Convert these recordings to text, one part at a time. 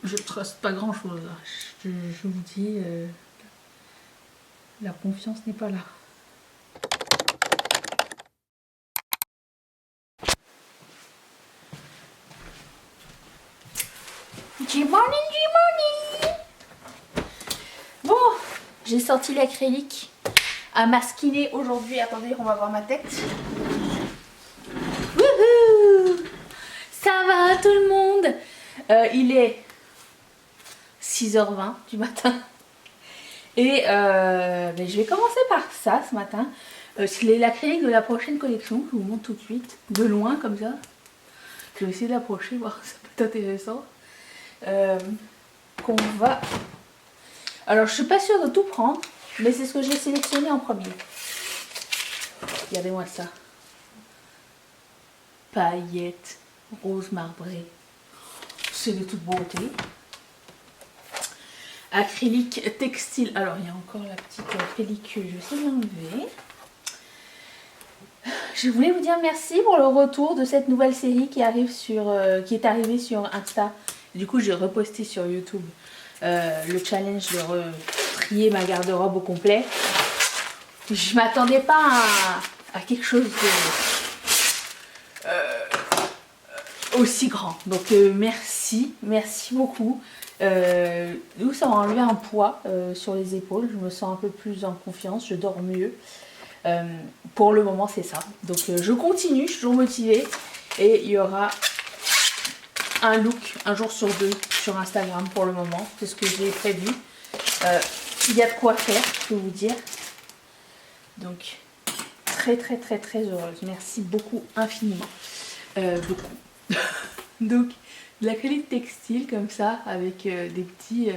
je truste pas grand chose. Je vous dis, la confiance n'est pas là. Good morning. Bon, j'ai sorti l'acrylique à masquiner aujourd'hui. Attendez, on va voir ma tête. Wouhou! Ça va tout le monde? Il est 6h20 du matin. Et ben, je vais commencer par ça ce matin. C'est l'acrylique de la prochaine collection. Je vous montre tout de suite. De loin comme ça. Je vais essayer d'approcher, voir si ça peut être intéressant. Qu'on va... Alors je suis pas sûre de tout prendre. Mais c'est ce que j'ai sélectionné en premier. Regardez-moi ça. Paillettes, rose marbré. C'est de toute beauté. Acrylique textile. Alors il y a encore la petite pellicule. Je vais l'enlever. Je voulais vous dire merci pour le retour de cette nouvelle série qui arrive qui est arrivée sur Insta. Du coup j'ai reposté sur YouTube le challenge de trier ma garde-robe au complet. Je m'attendais pas à quelque chose de aussi grand. Donc merci beaucoup. Nous ça m'a enlevé un poids sur les épaules. Je me sens un peu plus en confiance. Je dors mieux. Pour le moment c'est ça. Donc je continue. Je suis toujours motivée. Et il y aura un look un jour sur deux sur Instagram pour le moment. C'est ce que j'ai prévu. Il y a de quoi faire, je peux vous dire. Donc très heureuse. Merci beaucoup infiniment. Beaucoup. Donc de l'acrylique textile comme ça avec des petits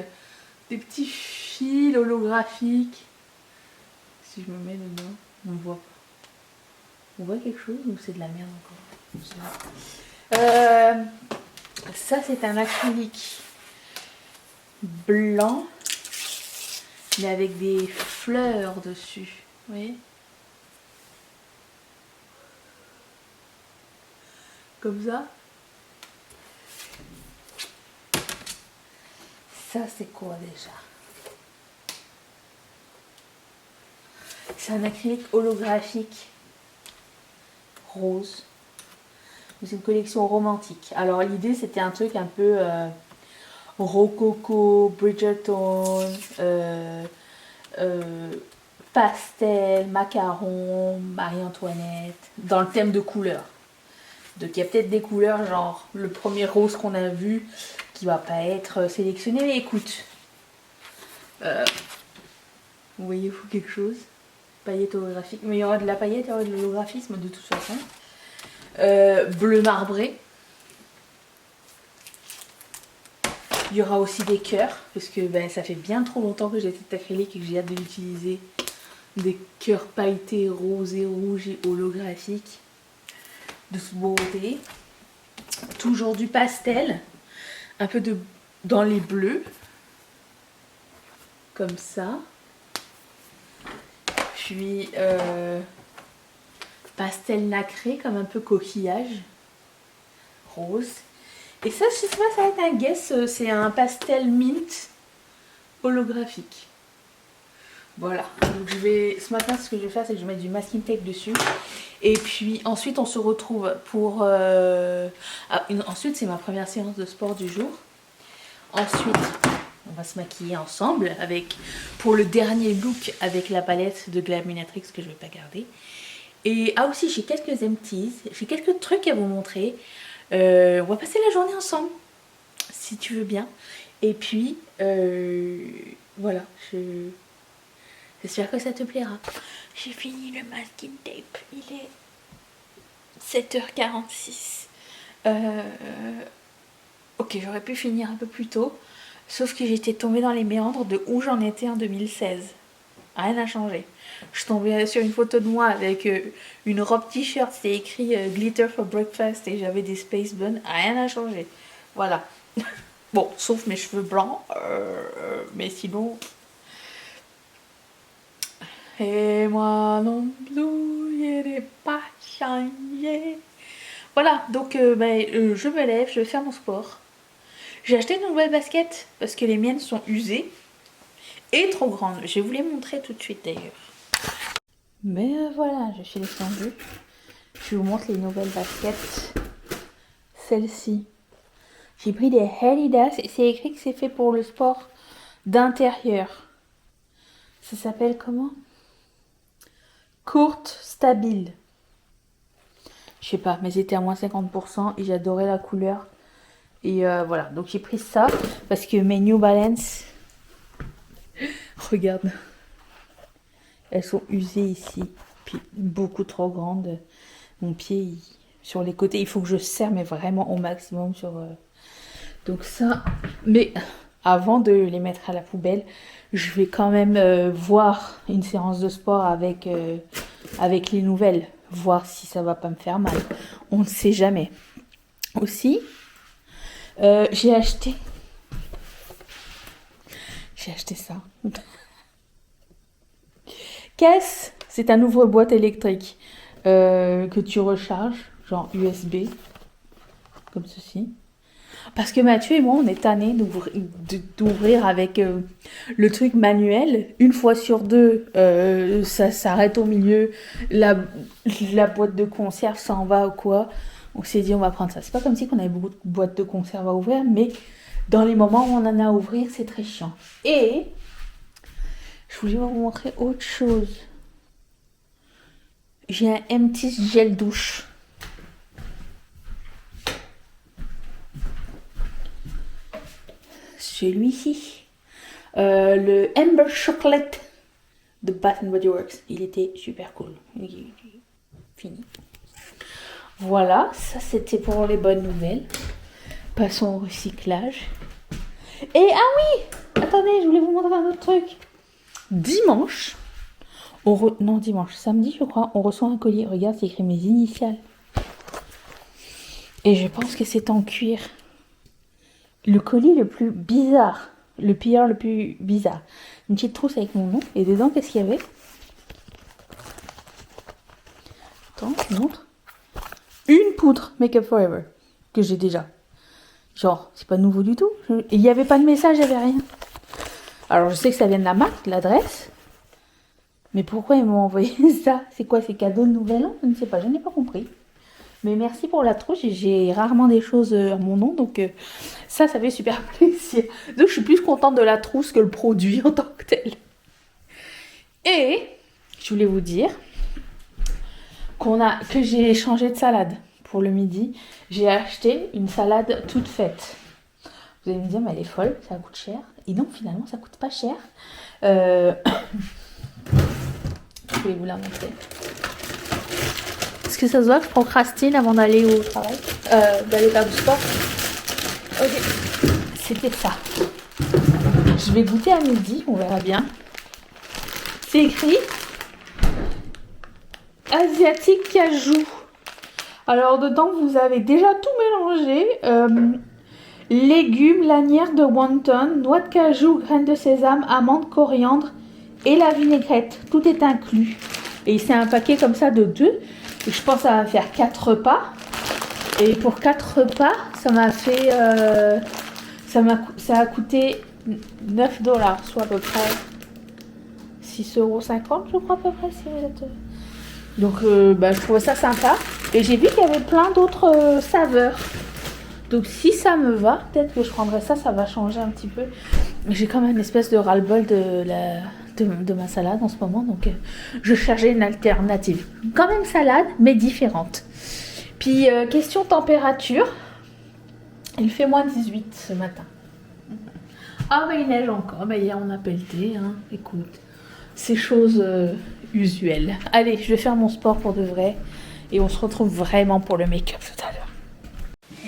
fils holographiques. Si je me mets dedans, on voit pas. On voit quelque chose ou c'est de la merde encore? Ça c'est un acrylique blanc mais avec des fleurs dessus. Vous voyez? Comme ça. Ça c'est quoi déjà? C'est un acrylique holographique rose. C'est une collection romantique. Alors l'idée c'était un truc un peu rococo, Bridgerton, pastel, macaron, Marie-Antoinette, dans le thème de couleurs. Donc il y a peut-être des couleurs genre le premier rose qu'on a vu qui va pas être sélectionné. Mais écoute, vous voyez vous quelque chose? Paillette holographique. Mais il y aura de la paillette, il y aura de l'holographisme de toute façon. Bleu marbré. Il y aura aussi des cœurs, parce que ben, ça fait bien trop longtemps que j'ai cet acrylique et que j'ai hâte de l'utiliser. Des cœurs pailletés, rosés, rouges et holographiques. De toute beauté. Toujours du pastel. Un peu dans les bleus. Comme ça. Puis pastel nacré, comme un peu coquillage. Rose. Et ça, je sais pas, ça va être un guess, c'est un pastel mint holographique. Voilà, donc ce matin, ce que je vais faire, c'est que je vais mettre du masking tape dessus. Et puis ensuite, on se retrouve pour... ensuite, c'est ma première séance de sport du jour. Ensuite, on va se maquiller ensemble pour le dernier look avec la palette de Glaminatrix que je ne vais pas garder. Et aussi, j'ai quelques empties, j'ai quelques trucs à vous montrer. On va passer la journée ensemble, si tu veux bien. Et puis, voilà, j'espère que ça te plaira. J'ai fini le masking tape, il est 7h46. Ok, j'aurais pu finir un peu plus tôt, sauf que j'étais tombée dans les méandres de où j'en étais en 2016. Rien n'a changé. Je suis tombée sur une photo de moi avec une robe t-shirt, c'est écrit Glitter for Breakfast et j'avais des Space Buns. Rien n'a changé. Voilà. Bon, sauf mes cheveux blancs. Mais sinon... Et moi non plus, il n'est pas changé. Voilà, donc je me lève, je vais faire mon sport. J'ai acheté une nouvelle basket parce que les miennes sont usées et trop grandes. Je vais vous les montrer tout de suite d'ailleurs. Mais voilà, je suis descendue. Je vous montre les nouvelles baskets. Celle-ci. J'ai pris des Adidas et c'est écrit que c'est fait pour le sport d'intérieur. Ça s'appelle comment? Courte Stabile. Je sais pas, mais c'était à moins 50% et j'adorais la couleur. Et voilà, donc j'ai pris ça parce que mes New Balance, regarde, elles sont usées ici, puis beaucoup trop grandes. Mon pied, sur les côtés, il faut que je serre, mais vraiment au maximum sur... Donc ça, mais avant de les mettre à la poubelle, je vais quand même voir une séance de sport avec les nouvelles, voir si ça va pas me faire mal. On ne sait jamais. Aussi, j'ai acheté ça. Caisse, c'est un ouvre-boîte électrique que tu recharges, genre USB, comme ceci. Parce que Mathieu et moi, on est tannés d'ouvrir avec le truc manuel. Une fois sur deux, ça s'arrête au milieu. La boîte de conserve s'en va ou quoi. On s'est dit, on va prendre ça. C'est pas comme si on avait beaucoup de boîtes de conserve à ouvrir, mais dans les moments où on en a à ouvrir, c'est très chiant. Et je voulais vous montrer autre chose. J'ai un empty gel douche. Celui-ci. Le Amber Chocolate de Bath Body Works. Il était super cool. Fini. Voilà, ça c'était pour les bonnes nouvelles. Passons au recyclage. Et ah oui, attendez, je voulais vous montrer un autre truc. Dimanche, samedi je crois, on reçoit un colis. Regarde, c'est écrit mes initiales. Et je pense que c'est en cuir. Le colis le plus bizarre. Le PR le plus bizarre. Une petite trousse avec mon nom. Et dedans, qu'est-ce qu'il y avait? Attends, je vous montre. Une poudre Make Up Forever. Que j'ai déjà. Genre, c'est pas nouveau du tout. Il n'y avait pas de message, il n'y avait rien. Alors, je sais que ça vient de la marque, l'adresse. Mais pourquoi ils m'ont envoyé ça? C'est quoi, c'est cadeau de nouvel an? Je ne sais pas, je n'ai pas compris. Mais merci pour la trousse, j'ai rarement des choses à mon nom, donc ça fait super plaisir. Donc je suis plus contente de la trousse que le produit en tant que tel. Et je voulais vous dire que j'ai changé de salade pour le midi. J'ai acheté une salade toute faite. Vous allez me dire, mais elle est folle, ça coûte cher. Et non, finalement, ça coûte pas cher. Je vais vous la montrer. Est-ce que ça se voit que je procrastine avant d'aller au travail, d'aller faire du sport? Ok, c'était ça. Je vais goûter à midi, on verra bien. C'est écrit Asiatique Cajou. Alors dedans, vous avez déjà tout mélangé. Légumes, lanières de wonton, noix de cajou, graines de sésame, amandes, coriandre et la vinaigrette. Tout est inclus. Et c'est un paquet comme ça de 2. Et je pense que ça va faire 4 repas. Et pour 4 repas, ça m'a fait... ça a coûté 9 $, soit à peu près 6,50 €, je crois à peu près. Si vous êtes... Donc je trouvais ça sympa. Et j'ai vu qu'il y avait plein d'autres saveurs. Donc si ça me va, peut-être que je prendrai ça, ça va changer un petit peu. J'ai quand même une espèce de ras-le-bol de ma salade en ce moment, donc je cherchais une alternative. Quand même salade, mais différente. Puis question température, il fait moins 18 ce matin. Ah mais il neige encore, mais hier on a pelleté, hein. Écoute, c'est chose usuelle. Allez, je vais faire mon sport pour de vrai et on se retrouve vraiment pour le make-up tout à l'heure.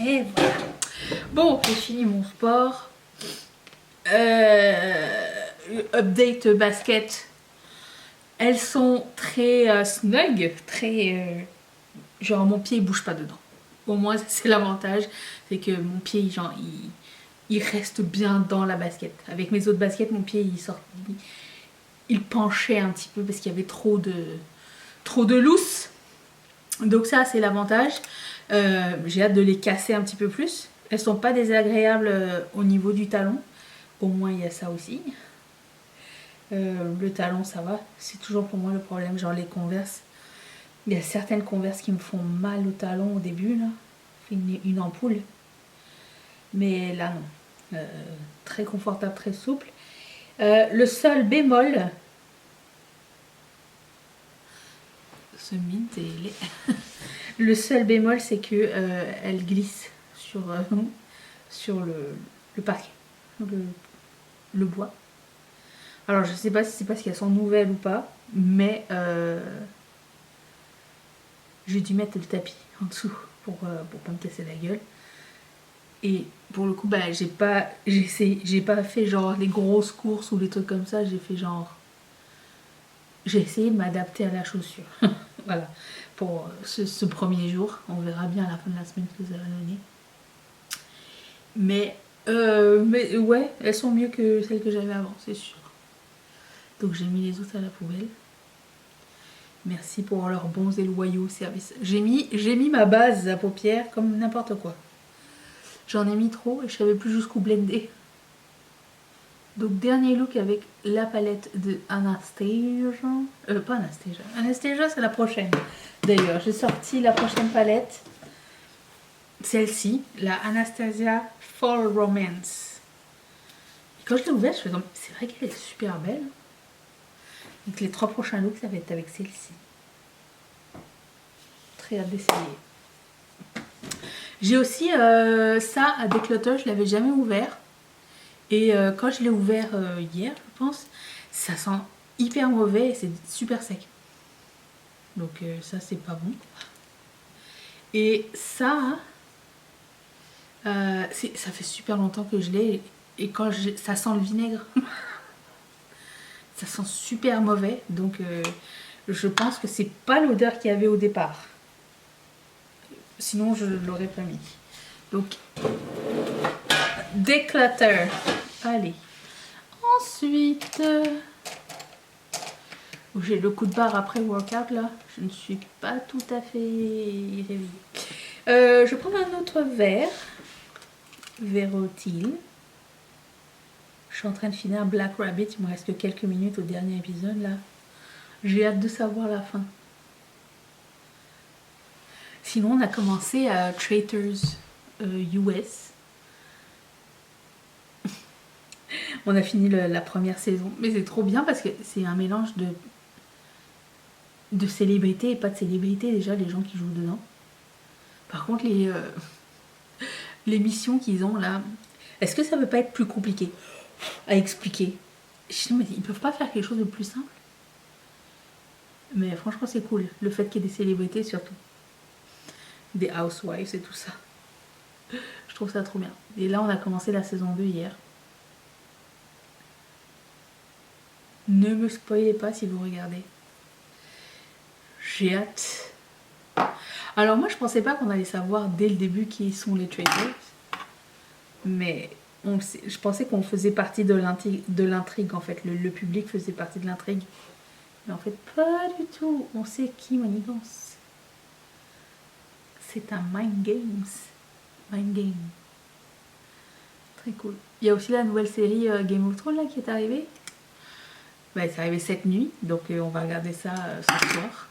Et voilà. Bon, j'ai fini mon sport. Update basket. Elles sont très snug, très... genre mon pied il bouge pas dedans. Au moins c'est l'avantage, c'est que mon pied genre il reste bien dans la basket. Avec mes autres baskets, mon pied il penchait un petit peu parce qu'il y avait trop de loose. Donc ça c'est l'avantage. J'ai hâte de les casser un petit peu plus. Elles sont pas désagréables au niveau du talon. Au moins, il y a ça aussi. Le talon, ça va. C'est toujours pour moi le problème. Genre les Converse. Il y a certaines Converse qui me font mal au talon au début, là. Une ampoule. Mais là, non. Très confortable, très souple. Le seul bémol... Ce mint est laid. Le seul bémol, c'est que elle glisse sur le parquet. Le bois. Alors, je sais pas si c'est parce qu'elles sont nouvelles ou pas, mais j'ai dû mettre le tapis en dessous pour pas me casser la gueule. Et pour le coup, bah, j'ai pas fait genre les grosses courses ou les trucs comme ça. J'ai essayé de m'adapter à la chaussure. Voilà, pour ce premier jour. On verra bien à la fin de la semaine ce que ça va donner. Mais ouais, elles sont mieux que celles que j'avais avant, c'est sûr. Donc j'ai mis les autres à la poubelle. Merci pour leurs bons et loyaux services. J'ai mis ma base à paupières comme n'importe quoi. J'en ai mis trop et je savais plus jusqu'où blender. Donc dernier look avec la palette de Anastasia. Pas Anastasia. Anastasia c'est la prochaine. D'ailleurs, j'ai sorti la prochaine palette. Celle-ci, la Anastasia Fall Romance. Et quand je l'ai ouverte, je fais comme... C'est vrai qu'elle est super belle. Donc les 3 prochains looks, ça va être avec celle-ci. Très hâte d'essayer. J'ai aussi ça à Declutter, je l'avais jamais ouvert. Et quand je l'ai ouvert hier, je pense, ça sent hyper mauvais et c'est super sec. Donc ça, c'est pas bon. Et ça, ça fait super longtemps que je l'ai. Et quand ça sent le vinaigre. Ça sent super mauvais. Donc je pense que c'est pas l'odeur qu'il y avait au départ. Sinon, je ne l'aurais pas mis. Donc, Declutter. Allez. Ensuite, j'ai le coup de barre après workout là. Je ne suis pas tout à fait réveillée. Je prends un autre verre. Verotile. Je suis en train de finir Black Rabbit. Il me reste que quelques minutes au dernier épisode là. J'ai hâte de savoir la fin. Sinon, on a commencé à Traitors US. On a fini la première saison. Mais c'est trop bien parce que c'est un mélange de célébrités et pas de célébrités, déjà, les gens qui jouent dedans. Par contre, les missions qu'ils ont là, est-ce que ça ne peut pas être plus compliqué à expliquer? Je dis, mais ils peuvent pas faire quelque chose de plus simple? Mais franchement, c'est cool. Le fait qu'il y ait des célébrités, surtout. Des housewives et tout ça. Je trouve ça trop bien. Et là, on a commencé la saison 2 hier. Ne me spoilez pas si vous regardez. J'ai hâte. Alors moi, je pensais pas qu'on allait savoir dès le début qui sont les Traitors. Mais je pensais qu'on faisait partie de l'intrigue, en fait. Le public faisait partie de l'intrigue. Mais en fait, pas du tout. On sait qui manigance. C'est un mind games. Mind game. Très cool. Il y a aussi la nouvelle série Game of Thrones là, qui est arrivée. Bah, c'est arrivé cette nuit, donc on va regarder ça ce soir.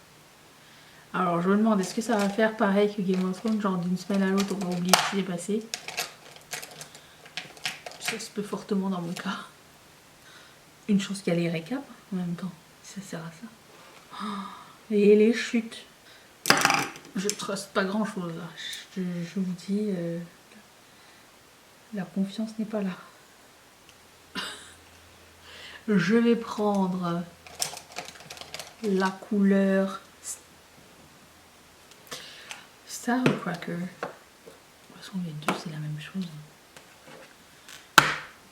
Alors je me demande, est-ce que ça va faire pareil que Game of Thrones, genre d'une semaine à l'autre on va oublier ce qui est passé? Ça se peut fortement dans mon cas. Une chose qu'il y a les récaps en même temps, ça sert à ça. Et les chutes. Je truste pas grand chose là. Je vous dis, la confiance n'est pas là. Je vais prendre la couleur Star Cracker. De toute façon, les deux, c'est la même chose.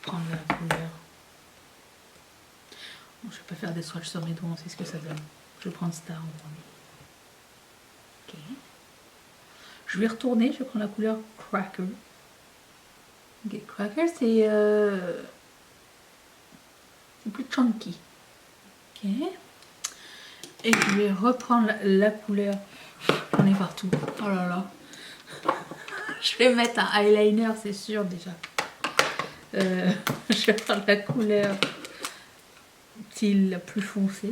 Prendre la couleur. Bon, je vais pas faire des swatchs sur mes doigts, on sait ce que ça donne. Je vais prendre Star en premier. Ok. Je vais retourner, je vais prendre la couleur Cracker. Ok, Cracker, c'est plus chunky. Ok. Et je vais reprendre la couleur. On est partout. Oh là là. Je vais mettre un eyeliner, c'est sûr déjà. Je vais prendre la couleur teal la plus foncée.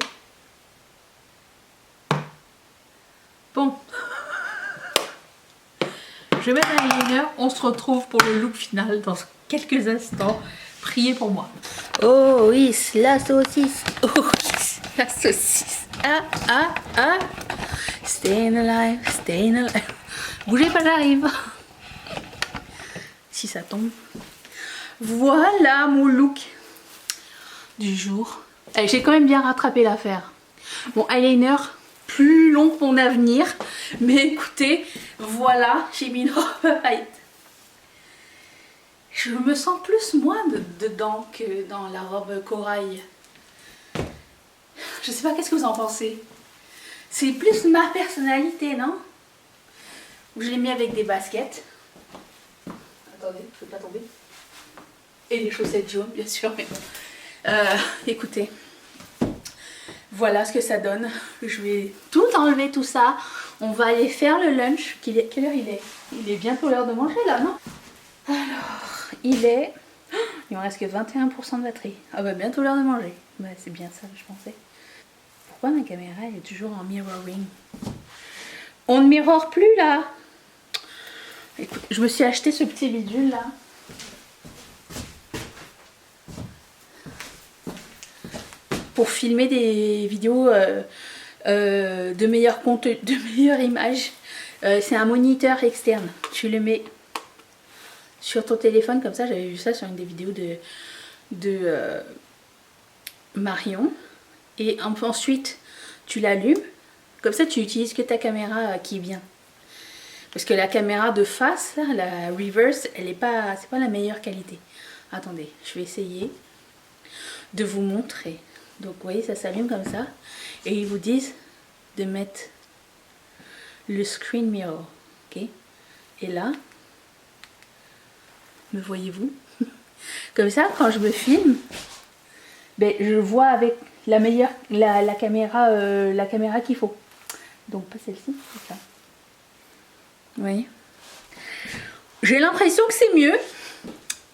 Bon. Je vais mettre un eyeliner. On se retrouve pour le look final dans quelques instants. Priez pour moi. Oh oui, la saucisse. Oh oui, la saucisse. Ah, ah, ah. Staying alive, staying alive. Bougez pas, j'arrive. Si ça tombe. Voilà mon look du jour. J'ai quand même bien rattrapé l'affaire. Mon eyeliner, plus long que mon avenir. Mais écoutez, voilà, j'ai mis une robe light. Je me sens plus moi dedans que dans la robe corail. Je sais pas, qu'est-ce que vous en pensez? C'est plus ma personnalité, non? Je l'ai mis avec des baskets. Attendez, je ne vais pas tomber. Et des chaussettes jaunes, bien sûr. Mais écoutez, voilà ce que ça donne. Je vais tout enlever, tout ça. On va aller faire le lunch. Quelle heure il est? Il est bientôt l'heure de manger là, non? Alors, il est... Il me reste que 21% de batterie. Ah bah bientôt l'heure de manger. Bah, c'est bien ça, je pensais. Pourquoi ma caméra elle est toujours en mirroring? On ne mirrore plus là. Écoute, je me suis acheté ce petit bidule là. Pour filmer des vidéos de meilleure image. C'est un moniteur externe. Tu le mets sur ton téléphone comme ça. J'avais vu ça sur une des vidéos de Marion. Et ensuite, tu l'allumes. Comme ça, tu utilises que ta caméra qui vient. Parce que la caméra de face, la reverse, elle est pas, c'est pas la meilleure qualité. Attendez, je vais essayer de vous montrer. Donc, vous voyez, ça s'allume comme ça. Et ils vous disent de mettre le screen mirror. Ok? Et là, me voyez-vous? Comme ça, quand je me filme, ben, je vois avec la meilleure, la caméra qu'il faut. Donc pas celle-ci, c'est ça. Vous voyez? J'ai l'impression que c'est mieux,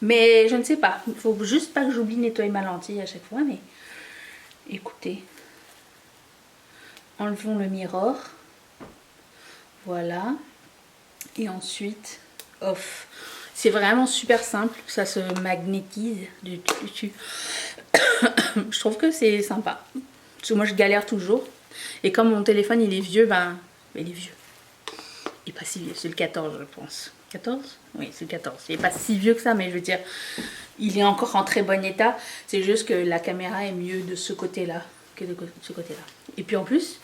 mais je ne sais pas. Il faut juste pas que j'oublie de nettoyer ma lentille à chaque fois, mais écoutez. Enlevons le mirror. Voilà. Et ensuite, off. C'est vraiment super simple, ça se magnétise du dessus. Je trouve que c'est sympa. Parce que moi je galère toujours. Et comme mon téléphone il est vieux, ben il est vieux. Il n'est pas si vieux, c'est le 14 je pense. 14? Oui, c'est le 14. Il n'est pas si vieux que ça, mais je veux dire, il est encore en très bon état. C'est juste que la caméra est mieux de ce côté-là que de ce côté-là. Et puis en plus,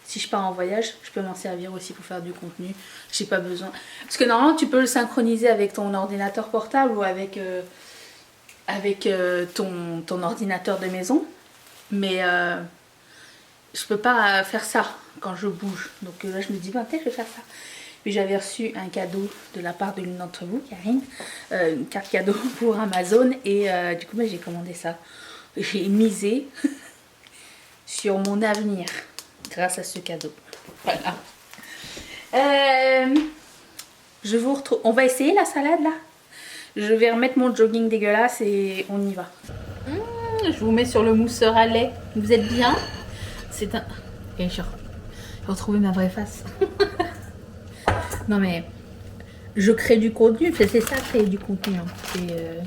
si je pars en voyage, je peux m'en servir aussi pour faire du contenu. J'ai pas besoin. Parce que normalement, tu peux le synchroniser avec ton ordinateur portable ou avec, ton ordinateur de maison. Mais je peux pas faire ça quand je bouge. Donc là, je me dis, peut-être je vais faire ça. Puis j'avais reçu un cadeau de la part de l'une d'entre vous, Karine. Une carte cadeau pour Amazon. Et du coup, j'ai commandé ça. J'ai misé sur mon avenir. Grâce à ce cadeau. Voilà. Je vous retrouve. On va essayer la salade là. Je vais remettre mon jogging dégueulasse et on y va. Je vous mets sur le mousseur à lait. Vous êtes bien? C'est un... Et j'ai retrouvé ma vraie face. Non mais... Je crée du contenu. C'est ça, créer du contenu. Hein. C'est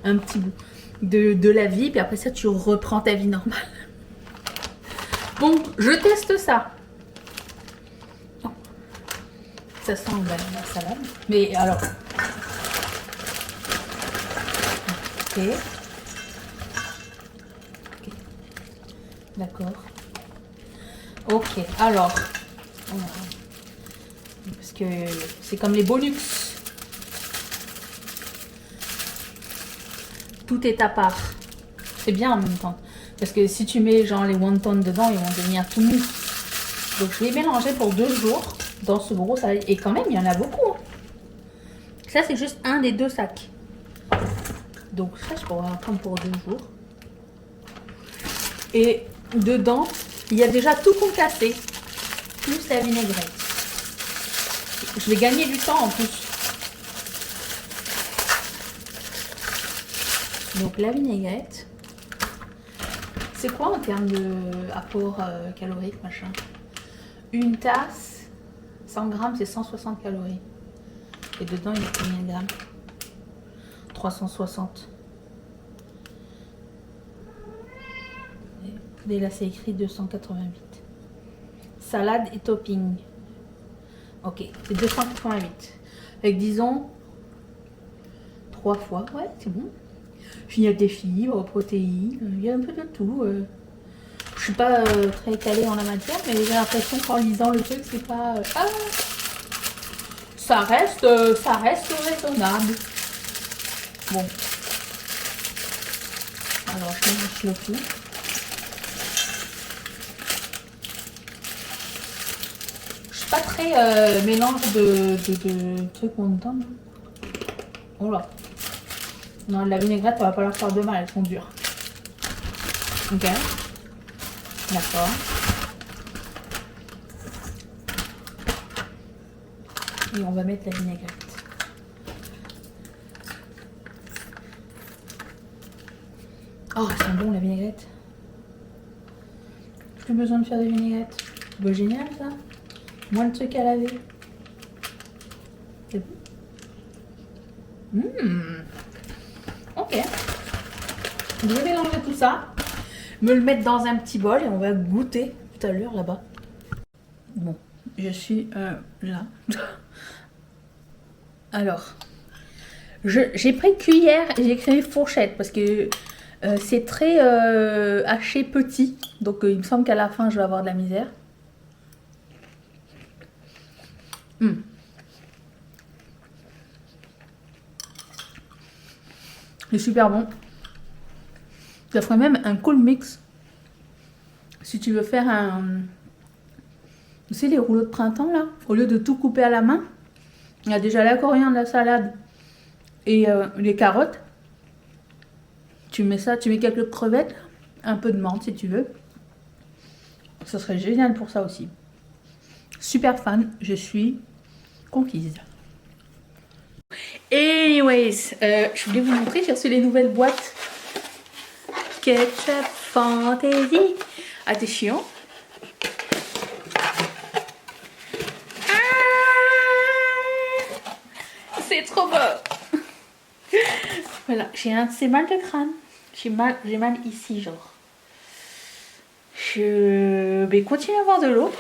un petit bout de la vie. Puis après ça, tu reprends ta vie normale. Bon, je teste ça. Oh. Ça sent la salade. Mais alors... Ok. D'accord. Ok, alors... Parce que c'est comme les bonus. Tout est à part. C'est bien en même temps. Parce que si tu mets genre les wontons dedans, ils vont devenir tout mous. Donc je vais mélanger pour 2 jours dans ce gros sac. Et quand même, il y en a beaucoup. Hein. Ça, c'est juste un des 2 sacs. Donc ça, je pourrais en prendre pour 2 jours. Et dedans, il y a déjà tout concassé. Plus la vinaigrette. Je vais gagner du temps en plus. Donc la vinaigrette. C'est quoi en termes de apport calorique, machin? Une tasse, 100 grammes, c'est 160 calories. Et dedans, il y a combien de grammes? 360. Et là, c'est écrit 288. Salade et topping. Ok, c'est 288. Avec, disons, 3 fois. Ouais, c'est bon. Puis il y a des fibres, protéines, il y a un peu de tout. Je suis pas très calée en la matière, mais j'ai l'impression qu'en lisant le truc, c'est pas... ça reste raisonnable. Bon. Alors, je mélange le tout. Je suis pas très mélange de trucs en dedans. Oh là. Non, la vinaigrette, ça va pas leur faire de mal, elles sont dures. Ok. D'accord. Et on va mettre la vinaigrette. Oh, c'est bon la vinaigrette. Plus besoin de faire de vinaigrette. Bah, génial ça. Moins de trucs à laver. C'est bon. Ok. Je vais mélanger tout ça. Me le mettre dans un petit bol et on va goûter tout à l'heure là-bas. Bon, je suis là. Alors, j'ai pris une cuillère et j'ai écrit fourchette parce que c'est très haché petit. Donc il me semble qu'à la fin je vais avoir de la misère. C'est super bon. Ça ferait même un cool mix. Si tu veux faire un... Tu sais les rouleaux de printemps là? Au lieu de tout couper à la main, il y a déjà la coriandre, la salade et les carottes. Tu mets ça, tu mets quelques crevettes, un peu de menthe si tu veux. Ça serait génial pour ça aussi. Super fan, je suis conquise. Anyways, je voulais vous montrer, j'ai reçu les nouvelles boîtes Ketchup Fantasy. Attention. C'est trop beau. Voilà, j'ai un assez mal de crâne. J'ai mal ici, genre. Je vais continuer à avoir de l'eau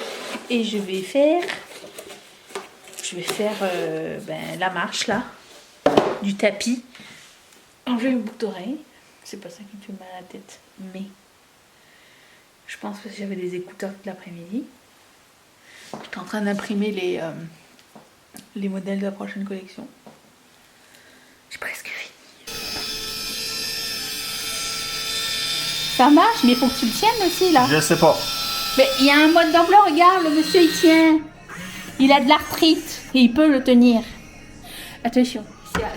et je vais faire la marche là, du tapis. Enlever une boucle d'oreille. C'est pas ça qui me fait mal à la tête, mais je pense que j'avais des écouteurs toute l'après-midi. J'étais en train d'imprimer les modèles de la prochaine collection. J'ai presque fini. Ça marche, mais il faut que tu le tiennes aussi là. Je sais pas. Mais il y a un mode d'emploi, regarde, le monsieur il tient. Il a de l'arthrite et il peut le tenir. Attention,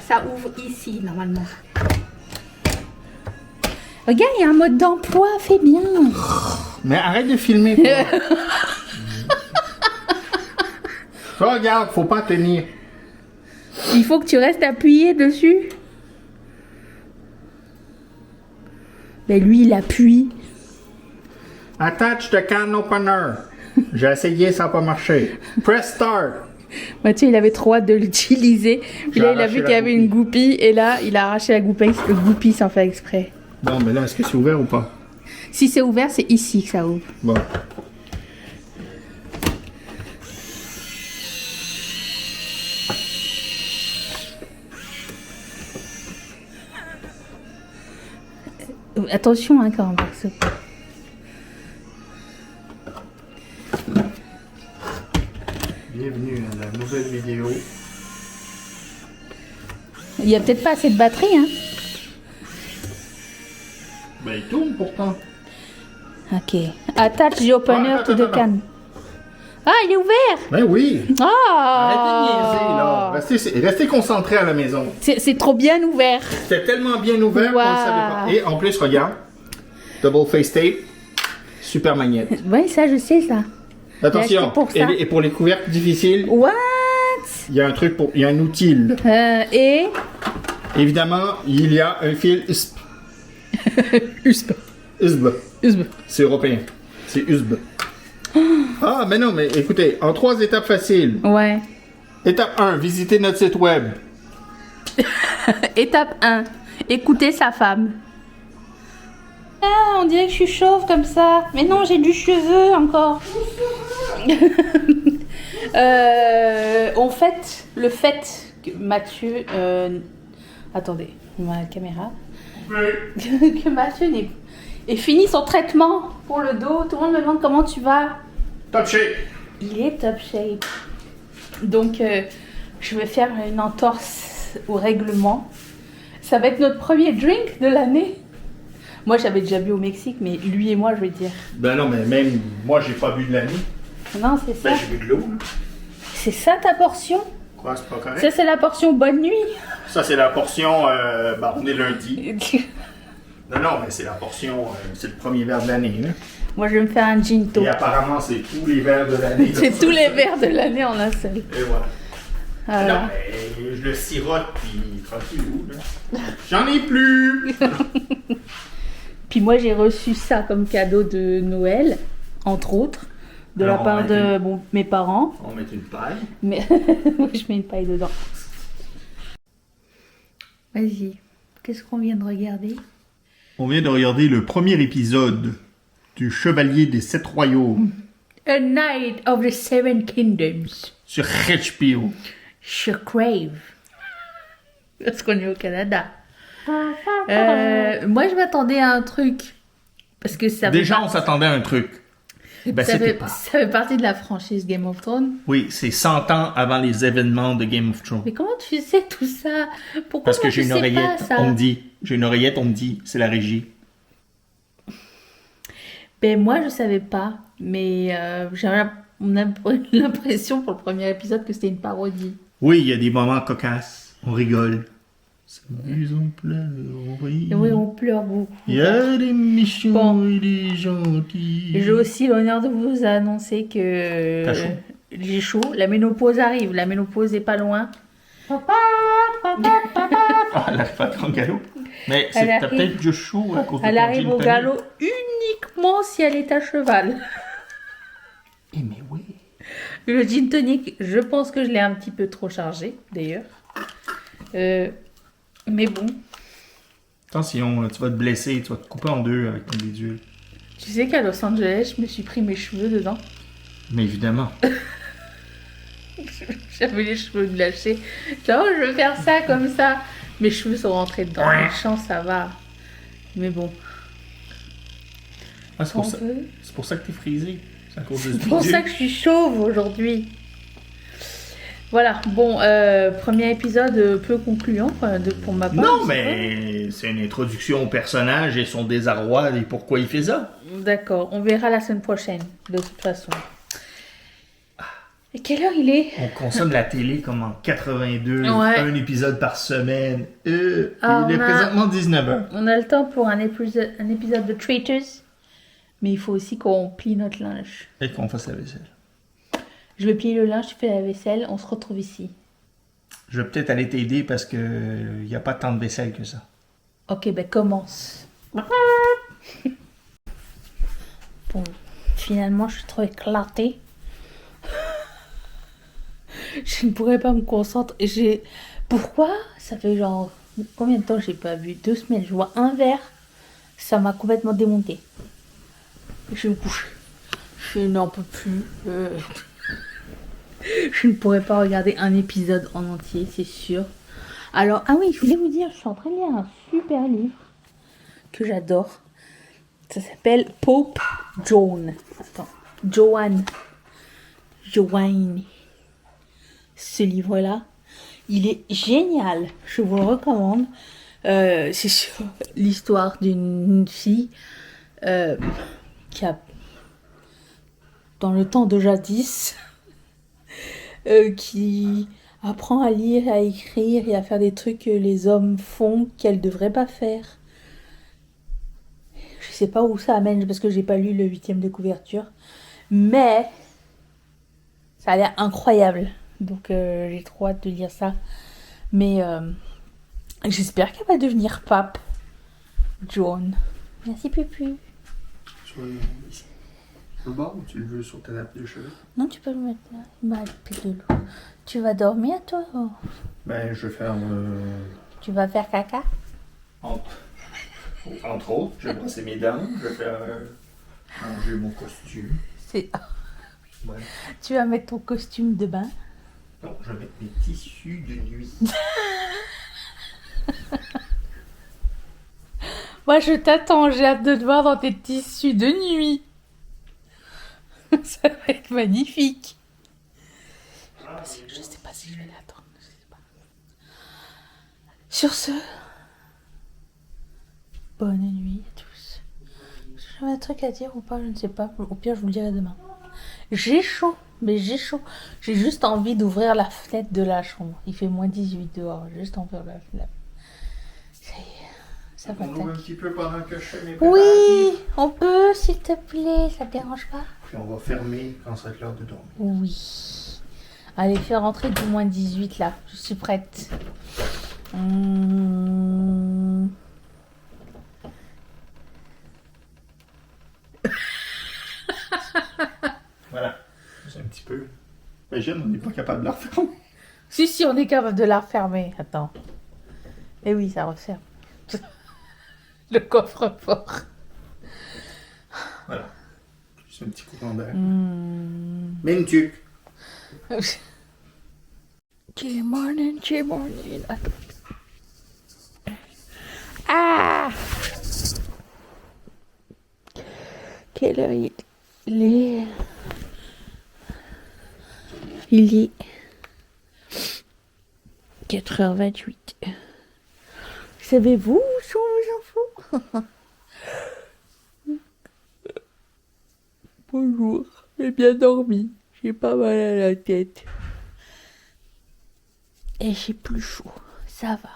ça ouvre ici normalement. Regarde, il y a un mode d'emploi, fais bien. Mais arrête de filmer, toi. Toi, regarde, faut pas tenir. Il faut que tu restes appuyé dessus. Mais lui, il appuie. Attach the can opener. J'ai essayé, ça n'a pas marché. Press start. Mathieu, il avait trop hâte de l'utiliser. Puis là, il a vu qu'il y avait une goupille. Et là, il a arraché la goupille sans faire exprès. Bon, mais là, est-ce que c'est ouvert ou pas? Si c'est ouvert, c'est ici que ça ouvre. Bon. Attention hein, quand même. Bienvenue à la nouvelle vidéo. Il n'y a peut-être pas assez de batterie, hein? Ben, il tourne pourtant. Ok. Attach the opener to the can. Ah, il est ouvert! Ben oui. Ah! Arrêtez de niaiser, là. Restez concentrés à la maison. C'est trop bien ouvert. C'était tellement bien ouvert qu'on ne savait pas. Et en plus, regarde. Double face tape. Super magnète. Oui, ça, je sais, ça. Attention. Pour ça. Et pour les couvercles difficiles, What? il y a un truc pour... Il y a un outil. Et? Évidemment, il y a un fil USB. USB. USB. C'est européen. C'est USB. Ah, mais non, mais écoutez, en 3 étapes faciles. Ouais. Étape 1, visiter notre site web. Étape 1. Écouter sa femme. Ah, on dirait que je suis chauve comme ça. Mais non, j'ai du cheveu encore. On fête le fait que Mathieu... attendez, ma caméra. Que Mathieu ait fini son traitement pour le dos. Tout le monde me demande comment tu vas. Top shape. Il est top shape. Donc, je vais faire une entorse au règlement. Ça va être notre premier drink de l'année. Moi, j'avais déjà bu au Mexique, mais lui et moi, je vais dire. Ben non, mais même moi, j'ai pas bu de l'année. Non, c'est ça. Ben, j'ai bu de l'eau. C'est ça ta portion? Quoi, c'est pas correct? Ça, c'est la portion bonne nuit. Ça, c'est la portion... ben, on est lundi. Non, non, mais c'est la portion... c'est le premier verre de l'année, là. Moi, je vais me faire un ginto. Et apparemment, c'est tous les verres de l'année. C'est tous les verres de l'année en un seul. Et voilà. Voilà. Non, mais je le sirote, puis tranquillou, là. J'en ai plus! Puis moi, j'ai reçu ça comme cadeau de Noël, entre autres, de Alors, la part on va de mes parents. On va mettre une paille. Mais je mets une paille dedans. Vas-y, qu'est-ce qu'on vient de regarder? On vient de regarder le premier épisode du Chevalier des 7 Royaumes A Knight of the Seven Kingdoms. sur HBO. Je crave. Parce qu'on est au Canada. Moi, je m'attendais à un truc. Parce que ça Déjà, on s'attendait à un truc. Eh ben, c'était pas. ça fait partie de la franchise Game of Thrones. Oui, c'est 100 ans avant les événements de Game of Thrones. Mais comment tu sais tout ça? Pourquoi Parce que moi, j'ai je une sais oreillette, pas ça? on me dit. J'ai une oreillette, on me dit. C'est la régie. Ben moi, je savais pas. Mais on a l'impression pour le premier épisode que c'était une parodie. Oui, il y a des moments cocasses. On rigole. S'amuse, on pleure, on rit. Et oui, on pleure beaucoup. Il y a des méchants Bon. et des gentils. J'ai aussi l'honneur de vous annoncer que T'as chaud. j'ai chaud. La ménopause arrive. La ménopause est pas loin. Ah, elle arrive pas en galop. Mais Elle t'as arrive- peut-être du chaud à cause de Elle ton arrive gin au tonic. galop uniquement si elle est à cheval. Eh mais oui. Le gin tonic, je pense que je l'ai un petit peu trop chargé, d'ailleurs. Mais bon, Attention, tu vas te blesser, tu vas te couper en deux avec ton bidule. tu sais qu'à Los Angeles, je me suis pris mes cheveux dedans. Mais évidemment. J'avais les cheveux lâchés. Genre, je vais faire ça comme ça. Mes cheveux sont rentrés dedans. Les chance, ça va. Mais bon, Ah, c'est on pour ça. peut. C'est pour ça que t'es frisé. C'est à cause de ce C'est pour bidule. ça que je suis chauve aujourd'hui. Voilà, bon, premier épisode peu concluant pour ma part. Non, mais c'est une introduction au personnage et son désarroi et pourquoi il fait ça. D'accord, on verra la semaine prochaine, de toute façon. Et quelle heure il est? On consomme la télé comme en 82, Ouais. un épisode par semaine. Ah, il est on a- présentement 19h. On a le temps pour un épisode de Traitors, mais il faut aussi qu'on plie notre linge. Et qu'on fasse la vaisselle. Je vais plier le linge, tu fais la vaisselle, on se retrouve ici. Je vais peut-être aller t'aider parce que il n'y a pas tant de vaisselle que ça. Ok, ben commence. Bon, finalement, je suis trop éclatée. Je ne pourrais pas me concentrer. Pourquoi? Ça fait genre... Combien de temps j'ai pas vu? 2 semaines. Je vois un verre. Ça m'a complètement démonté. Je vais me coucher. Je n'en peux plus. Je ne pourrais pas regarder un épisode en entier, c'est sûr. Alors, ah oui, je voulais vous dire, je suis en train de lire un super livre que j'adore. Ça s'appelle Pope Joan. Attends, Joanne. Ce livre-là, il est génial. Je vous le recommande. C'est sur l'histoire d'une fille qui a, dans le temps de jadis, qui apprend à lire, à écrire et à faire des trucs que les hommes font qu'elle ne devrait pas faire. Je sais pas où ça amène parce que j'ai pas lu le 8e de couverture, mais ça a l'air incroyable. Donc j'ai trop hâte de lire ça. Mais j'espère qu'elle va devenir pape. John. Merci Pupu. Sur le bord ou tu le veux sur ta nappe de cheveux? Non, tu peux le mettre là. Il m'a pris de l'eau. Tu vas dormir toi? Ben, je vais faire... Tu vas faire caca? Entre autres, je vais brosser mes dents, je vais faire ranger mon costume. C'est... Ouais. Tu vas mettre ton costume de bain? Non, je vais mettre mes tissus de nuit. Moi je t'attends, j'ai hâte de te voir dans tes tissus de nuit. Ça va être magnifique. Je sais pas si je vais l'attendre. Je sais pas. Sur ce, bonne nuit à tous. J'avais un truc à dire ou pas, je ne sais pas. Au pire, je vous le dirai demain. J'ai chaud, mais j'ai chaud. J'ai juste envie d'ouvrir la fenêtre de la chambre. Il fait moins 18 dehors. J'ai juste envie d'ouvrir la fenêtre. Ça y est, ça va On ouvre un taquer. petit peu pendant que je fais mes Oui, préparatifs. on peut, s'il te plaît. Ça te dérange pas? Puis on va fermer quand ça va être l'heure de dormir. Oui. Allez, fais rentrer du moins 18 là. Je suis prête. Voilà. C'est un petit peu. Imagine, on n'est pas capable de la refermer. Si, on est capable de la refermer. Attends. Eh oui, ça referme. Le coffre-fort. Voilà. Juste un petit courant d'air. Mais une tuque. Good morning, good morning. Attends. Ah! Quelle heure il est? Il est 4h28. Savez-vous où sont vos enfants? Bonjour, j'ai bien dormi. J'ai pas mal à la tête. Et j'ai plus chaud. Ça va.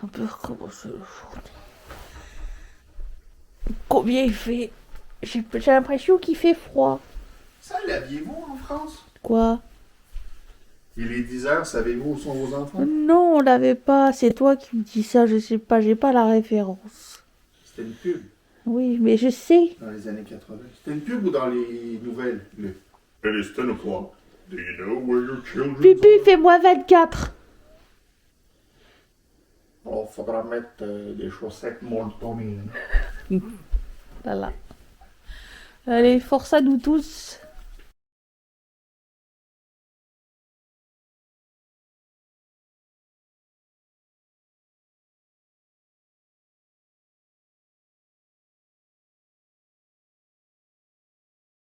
On peut recommencer la journée. Combien il fait? J'ai l'impression qu'il fait froid. Ça, l'aviez-vous en France? Quoi? Il est 10h, savez-vous où sont vos enfants? Non, on l'avait pas. C'est toi qui me dis ça. Je sais pas. J'ai pas la référence. C'était une pub Oui, mais je sais. dans les années 80. C'était une pub ou dans les nouvelles? It is 10 o'clock. Do you know where your children Pupu, are? fais-moi 24. Oh, faudra mettre des chaussettes molto mine. Voilà. Allez, force à nous tous.